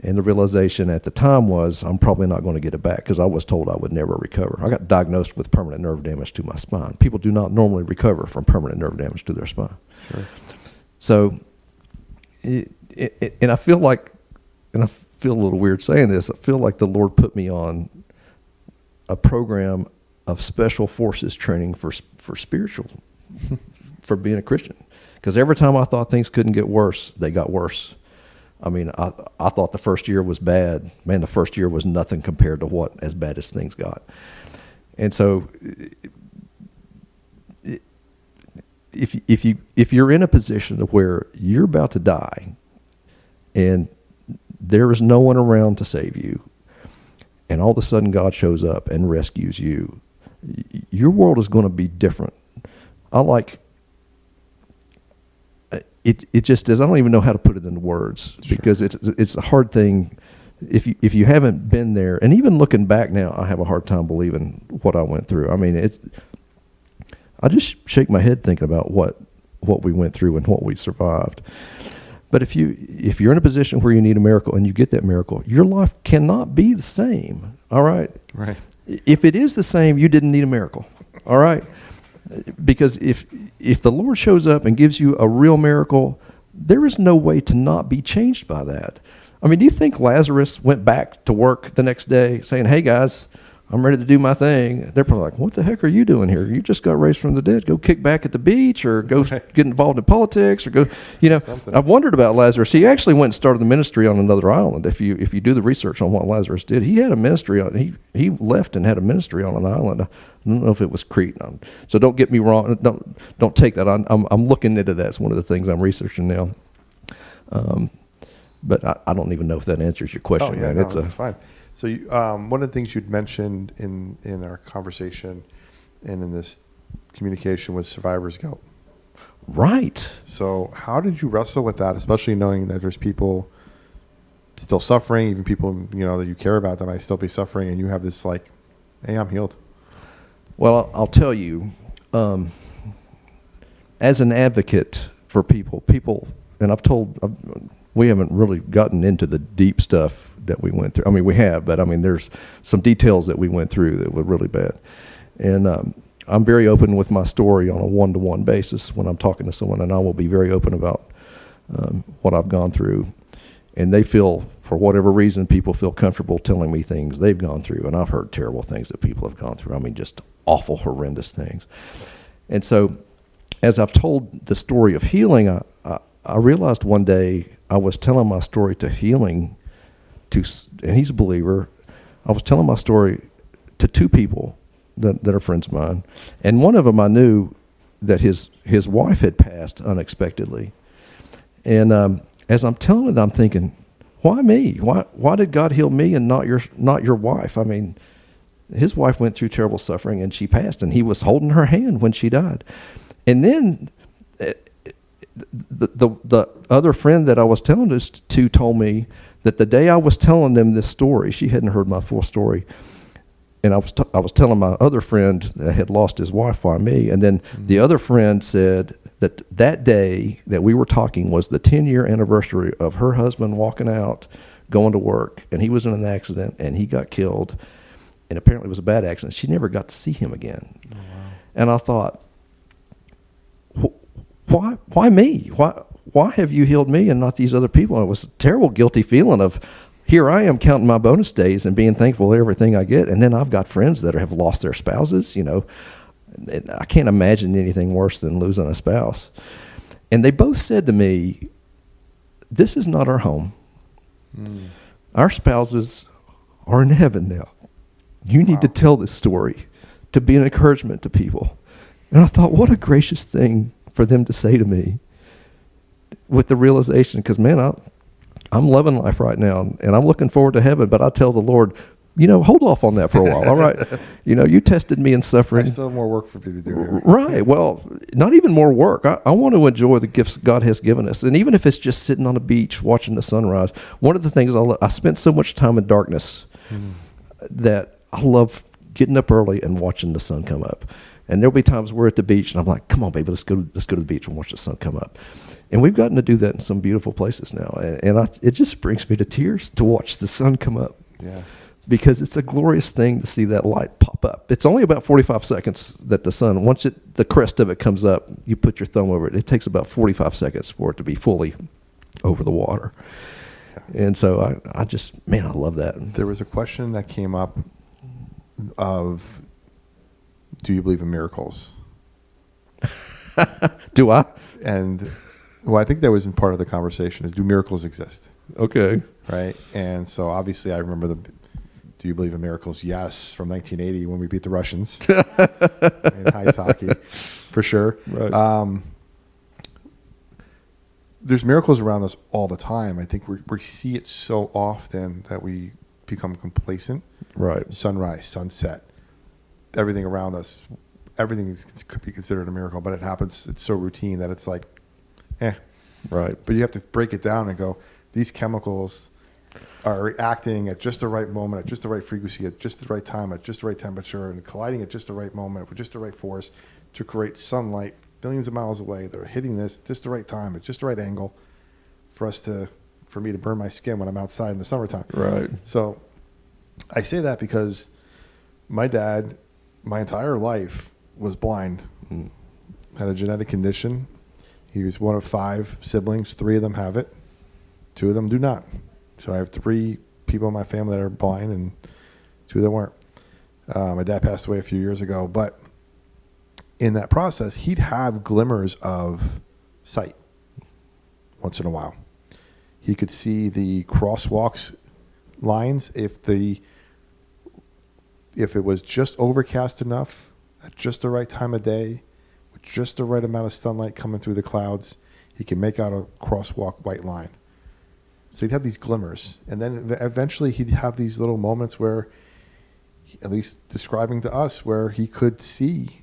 And the realization at the time was, I'm probably not going to get it back, because I was told I would never recover. I got diagnosed with permanent nerve damage to my spine. People do not normally recover from permanent nerve damage to their spine. Sure. So, and I feel like, and I feel a little weird saying this, I feel like the Lord put me on a program of special forces training for spiritual, for being a Christian. Because every time I thought things couldn't get worse, they got worse. I mean, I thought the first year was bad. Man, the first year was nothing compared to what as bad as things got. And so if you're in a position where you're about to die and there is no one around to save you, and all of a sudden God shows up and rescues you, your world is going to be different. It just is. I don't even know how to put it into words. Sure. Because it's a hard thing if you haven't been there. And even looking back now, I have a hard time believing what I went through. I mean, I just shake my head thinking about what we went through and what we survived. But if you're in a position where you need a miracle and you get that miracle, your life cannot be the same. All right. Right. If it is the same, you didn't need a miracle. All right. Because if the Lord shows up and gives you a real miracle, there is no way to not be changed by that. I mean, do you think Lazarus went back to work the next day saying, "Hey guys, I'm ready to do my thing"? They're probably like, "What the heck are you doing here? You just got raised from the dead. Go kick back at the beach, or go get involved in politics, or go." I've wondered about Lazarus. He actually went and started the ministry on another island. If you do the research on what Lazarus did, he had a ministry on. He left and had a ministry on an island. I don't know if it was Crete. So don't get me wrong. Don't take that. I'm looking into that. It's one of the things I'm researching now. But I don't even know if that answers your question. Oh, yeah, no, it's fine. So one of the things you'd mentioned in our conversation and in this communication was survivor's guilt. Right. So how did you wrestle with that, especially knowing that there's people still suffering, even people that you care about that might still be suffering, and you have this like, hey, I'm healed? Well, I'll tell you, as an advocate for people, and we haven't really gotten into the deep stuff that we went through. I mean, we have, but I mean, there's some details that we went through that were really bad. And I'm very open with my story on a one-to-one basis when I'm talking to someone, and I will be very open about what I've gone through. And they feel, for whatever reason, people feel comfortable telling me things they've gone through. And I've heard terrible things that people have gone through. I mean, just awful, horrendous things. And so as I've told the story of healing, I realized one day I was telling my story to Healing, and he's a believer. I was telling my story to two people that are friends of mine. And one of them, I knew that his wife had passed unexpectedly. And as I'm telling it, I'm thinking, why me? Why did God heal me and not your wife? I mean, his wife went through terrible suffering and she passed, and he was holding her hand when she died. And then the other friend that I was telling this to told me that the day I was telling them this story, she hadn't heard my full story, and I was telling my other friend that had lost his wife by me, and then the other friend said that day that we were talking was the 10-year anniversary of her husband walking out, going to work, and he was in an accident, and he got killed, and apparently it was a bad accident. She never got to see him again. Oh, wow. And I thought, why me? Why have you healed me and not these other people? And it was a terrible, guilty feeling of, here I am counting my bonus days and being thankful for everything I get, and then I've got friends that have lost their spouses, you know. I can't imagine anything worse than losing a spouse. And they both said to me, this is not our home. Our spouses are in heaven now. You need to tell this story to be an encouragement to people. And I thought, what a gracious thing for them to say to me, with the realization, because, man, I'm loving life right now, and I'm looking forward to heaven, but I tell the Lord, you know, hold off on that for a while, all right? You know, you tested me in suffering. I still have more work for you to do here. Right. Well, not even more work. I want to enjoy the gifts God has given us. And even if it's just sitting on the beach watching the sunrise, one of the things I spent so much time in darkness that I love getting up early and watching the sun come up. And there'll be times we're at the beach, and I'm like, come on, baby, let's go to the beach and watch the sun come up. And we've gotten to do that in some beautiful places now. And it just brings me to tears to watch the sun come up. Yeah. Because it's a glorious thing to see that light pop up. It's only about 45 seconds that the sun, once the crest of it comes up, you put your thumb over it. It takes about 45 seconds for it to be fully over the water. Yeah. And so I just, man, I love that. There was a question that came up of, do you believe in miracles? Do I? And, well, I think that was in part of the conversation, is do miracles exist? Okay. Right? And so obviously I remember do you believe in miracles? Yes, from 1980 when we beat the Russians in ice hockey, for sure. Right. There's miracles around us all the time. I think we see it so often that we become complacent. Right. Sunrise, sunset, everything around us, everything could be considered a miracle, but it happens. It's so routine that it's like, Right. But you have to break it down and go, these chemicals are reacting at just the right moment, at just the right frequency, at just the right time, at just the right temperature, and colliding at just the right moment with just the right force to create sunlight billions of miles away. They're hitting this just the right time, at just the right angle for me to burn my skin when I'm outside in the summertime. Right. So I say that because my dad, my entire life, was blind, had a genetic condition. He was one of 5 siblings. 3 of them have it. 2 of them do not. So I have 3 people in my family that are blind and 2 that weren't. My dad passed away a few years ago, but in that process, he'd have glimmers of sight once in a while. He could see the crosswalks lines if it was just overcast enough at just the right time of day, with just the right amount of sunlight coming through the clouds, he could make out a crosswalk white line. So he'd have these glimmers, and then eventually he'd have these little moments where, at least describing to us, where he could see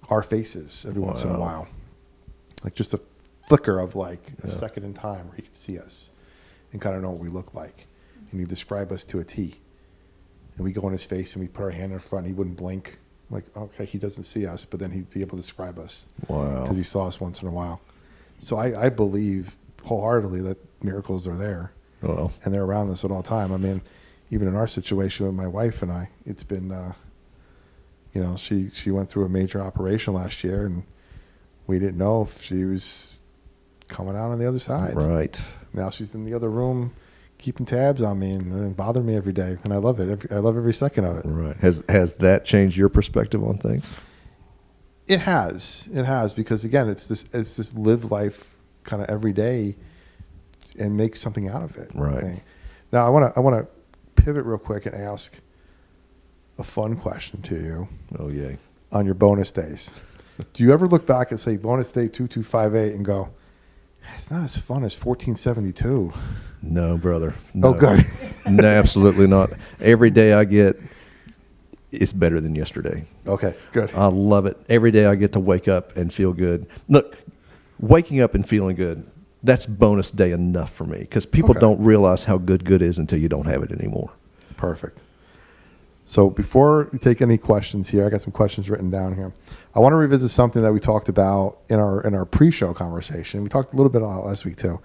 our faces every once in a while, like just a flicker of like a second in time where he could see us and kind of know what we look like, and he'd describe us to a T. And we go in his face and we put our hand in front. He wouldn't blink, like, okay, he doesn't see us, but then he'd be able to describe us. Wow. Because he saw us once in a while. So I believe wholeheartedly that miracles are there, Well, and they're around us at all time. I mean, even in our situation with my wife and I, it's been, she went through a major operation last year, and we didn't know if she was coming out on the other side. right. Now she's in the other room keeping tabs on me and bothering me every day, and I love it. I love every second of it. Right. Has that changed your perspective on things? It has, because again, it's this live life kind of every day and make something out of it. Right. Okay? Now I want to pivot real quick and ask a fun question to you. Oh, yay. On your bonus days, do you ever look back and say bonus day 2258 and go, it's not as fun as 1472? No, brother. No. Oh, good. No, absolutely not. Every day I get is better than yesterday. Okay, good. I love it. Every day I get to wake up and feel good. Look, waking up and feeling good, that's bonus day enough for me, because people Okay. don't realize how good is until you don't have it anymore. Perfect. So before we take any questions here, I got some questions written down here. I want to revisit something that we talked about in our pre-show conversation. We talked a little bit about it last week too,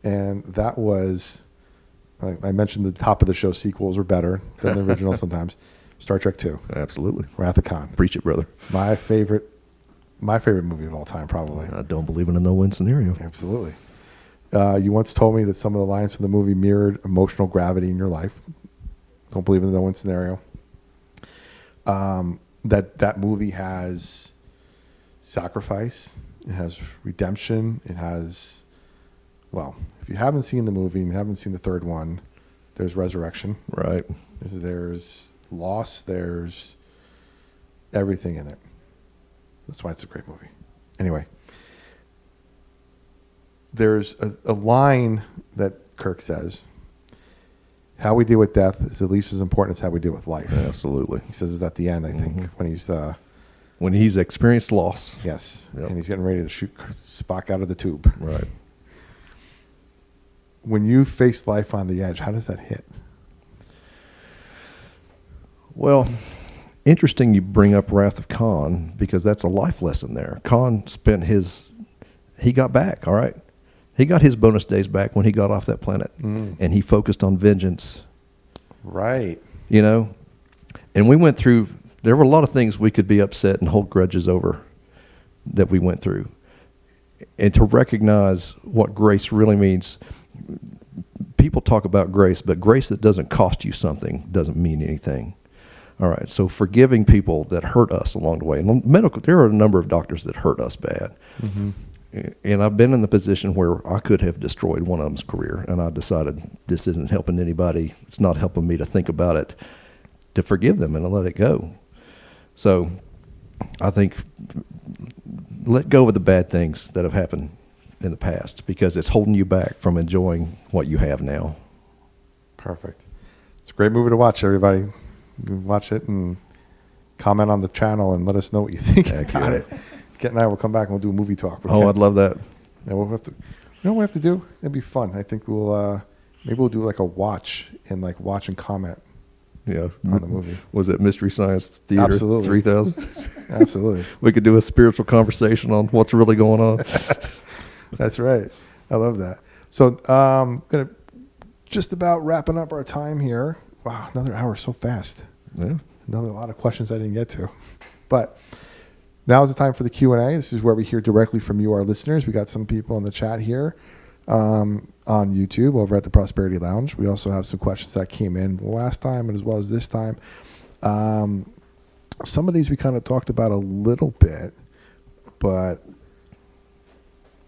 and that was, I mentioned the top of the show sequels are better than the original sometimes. Star Trek II, Absolutely. Wrath of Khan, Preach it, brother. my favorite movie of all time, probably. I don't believe in a no-win scenario. Absolutely. You once told me that some of the lines from the movie mirrored emotional gravity in your life. Don't believe in the no-win scenario. That movie has sacrifice. It has redemption. It has, well, if you haven't seen the movie and you haven't seen the third one, there's resurrection. Right. There's loss. There's everything in it. That's why it's a great movie. Anyway, there's a line that Kirk says, how we deal with death is at least as important as how we deal with life. Absolutely. He says it's at the end, I think, When he's experienced loss. yes, Yep. and he's getting ready to shoot Spock out of the tube. Right. When you face life on the edge, how does that hit? Well, interesting you bring up Wrath of Khan, because that's a life lesson there. Khan he got back, all right? He got his bonus days back when he got off that planet, and he focused on vengeance, Right. you know? And we went through, there were a lot of things we could be upset and hold grudges over that we went through. And to recognize what grace really means, people talk about grace, but grace that doesn't cost you something doesn't mean anything. All right, so forgiving people that hurt us along the way. And there are a number of doctors that hurt us bad. Mm-hmm. And I've been in the position where I could have destroyed one of them's career, and I decided this isn't helping anybody. It's not helping me to think about it, to forgive them and to let it go. So I think let go of the bad things that have happened in the past, because it's holding you back from enjoying what you have now. Perfect. It's a great movie to watch, everybody. You can watch it and comment on the channel and let us know what you think about it. Kent and I will come back and we'll do a movie talk. Oh, I'd love that. Yeah, we'll have to. You know what we have to do? It'd be fun. I think maybe we'll do like a watch and comment Yeah, on the movie. Was it Mystery Science Theater Absolutely. 3000? Absolutely. We could do a spiritual conversation on what's really going on. That's right. I love that. So gonna just about wrapping up our time here. Wow, another hour so fast. Yeah. Another lot of questions I didn't get to. But now is the time for the Q&A. This is where we hear directly from you, our listeners. We got some people in the chat here on YouTube over at the Prosperity Lounge. We also have some questions that came in last time and as well as this time. Some of these we kind of talked about a little bit, but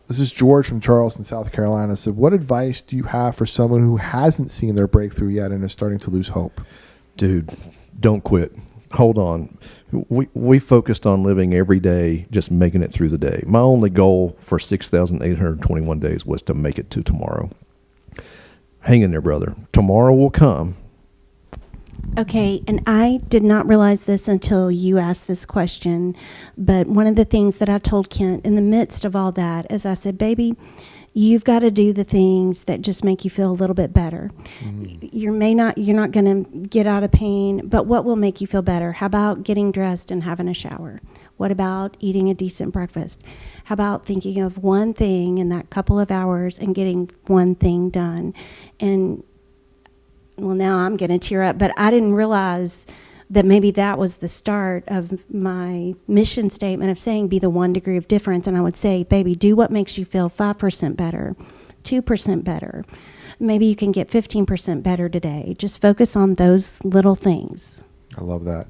this is George from Charleston, South Carolina. Said, what advice do you have for someone who hasn't seen their breakthrough yet and is starting to lose hope? Dude, don't quit. Hold on. We focused on living every day, just making it through the day. My only goal for 6,821 days was to make it to tomorrow. Hang in there, brother. Tomorrow will come. Okay, and I did not realize this until you asked this question, but one of the things that I told Kent in the midst of all that is I said, baby, you've got to do the things that just make you feel a little bit better. Mm-hmm. You're not going to get out of pain, but what will make you feel better? How about getting dressed and having a shower? What about eating a decent breakfast? How about thinking of one thing in that couple of hours and getting one thing done? And well, now I'm going to tear up, but I didn't realize that maybe that was the start of my mission statement of saying be the 1 degree of difference. And I would say, baby, do what makes you feel 5% better, 2% better. Maybe you can get 15% better today. Just focus on those little things. I love that.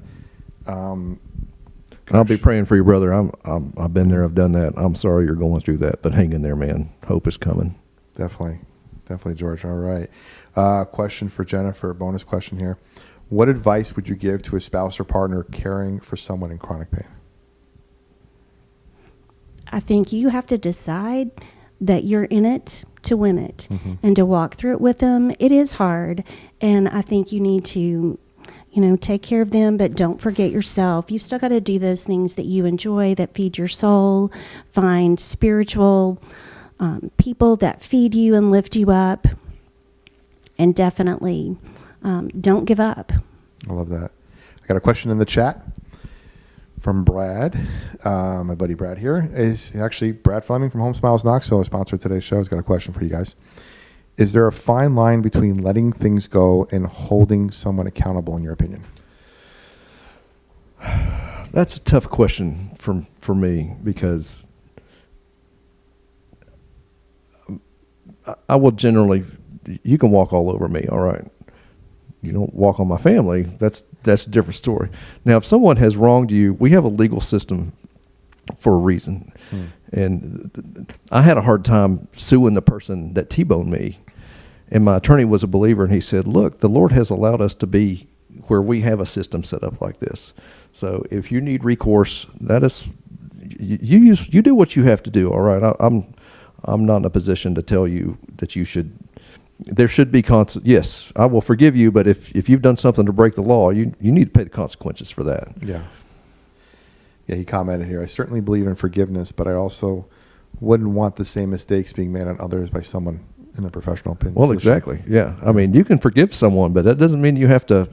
I'll be praying for you, brother. I've been there. I've done that. I'm sorry you're going through that, but hang in there, man. Hope is coming. Definitely, George. All right. Question for Jennifer. Bonus question here. What advice would you give to a spouse or partner caring for someone in chronic pain? I think you have to decide that you're in it to win it and to walk through it with them. It is hard, and I think you need to, take care of them, but don't forget yourself. You still got to do those things that you enjoy, that feed your soul. Find spiritual people that feed you and lift you up, and definitely don't give up. I love that. I got a question in the chat from Brad. My buddy Brad here is actually Brad Fleming from Home Smiles Knoxville, sponsor of today's show. He's got a question for you guys. Is there a fine line between letting things go and holding someone accountable, in your opinion? That's a tough question for me, because I will generally, you can walk all over me, all right. You don't walk on my family, that's a different story. Now, if someone has wronged you, we have a legal system for a reason. And I had a hard time suing the person that T-boned me. And my attorney was a believer, and he said, look, the Lord has allowed us to be where we have a system set up like this. So if you need recourse, that is, you do what you have to do, all right? I'm not in a position to tell you that there should be yes, I will forgive you, but if you've done something to break the law, you need to pay the consequences for that. Yeah. Yeah, he commented here, I certainly believe in forgiveness, but I also wouldn't want the same mistakes being made on others by someone in a professional opinion. Well, exactly. Yeah. I mean, you can forgive someone, but that doesn't mean you have to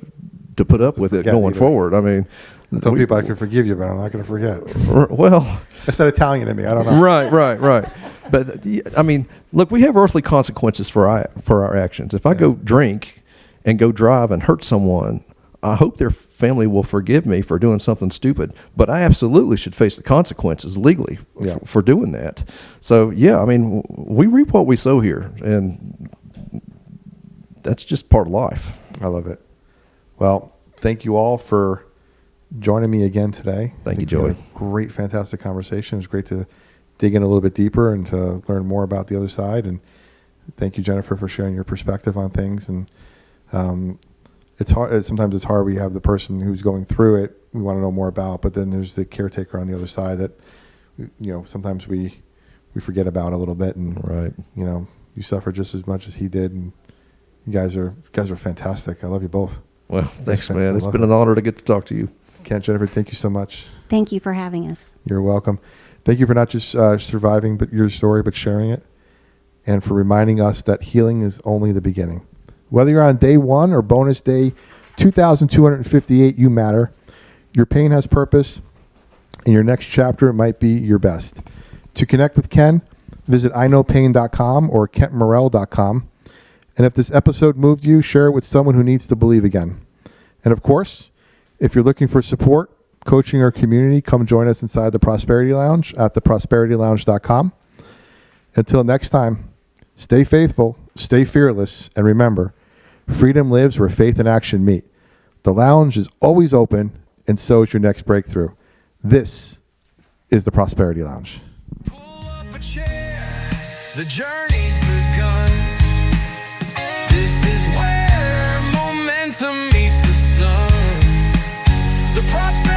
put up with it going forward. I mean, I tell people I can forgive you, but I'm not going to forget. Well, that's not Italian to me. I don't know. Right. But I mean, look, we have earthly consequences for our actions. If I go drink and go drive and hurt someone, I hope their family will forgive me for doing something stupid, but I absolutely should face the consequences legally for doing that. So, yeah, I mean, we reap what we sow here, and that's just part of life. I love it. Well, thank you all for joining me again today. Thank you, Joey. Great, fantastic conversation. It was great to dig in a little bit deeper and to learn more about the other side. And thank you, Jennifer, for sharing your perspective on things. And it's hard. Sometimes it's hard. We have the person who's going through it we want to know more about, but then there's the caretaker on the other side that, sometimes we forget about a little bit. And, you suffer just as much as he did. And you guys are fantastic. I love you both. Well, thanks, man. It's been an honor to get to talk to you. Kent, Jennifer, thank you so much. Thank you for having us. You're welcome. Thank you for not just surviving your story, but sharing it, and for reminding us that healing is only the beginning. Whether you're on day 1 or bonus day 2,258, you matter. Your pain has purpose, and your next chapter might be your best. To connect with Ken, visit iknowpain.com or kentmorrell.com. And if this episode moved you, share it with someone who needs to believe again. And of course, if you're looking for support, coaching, or community, come join us inside the Prosperity Lounge at theprosperitylounge.com. Until next time, stay faithful, stay fearless, and remember, freedom lives where faith and action meet. The lounge is always open, and so is your next breakthrough. This is the Prosperity Lounge. Pull up a chair, the journey's begun. This is where momentum meets the sun. The prosperity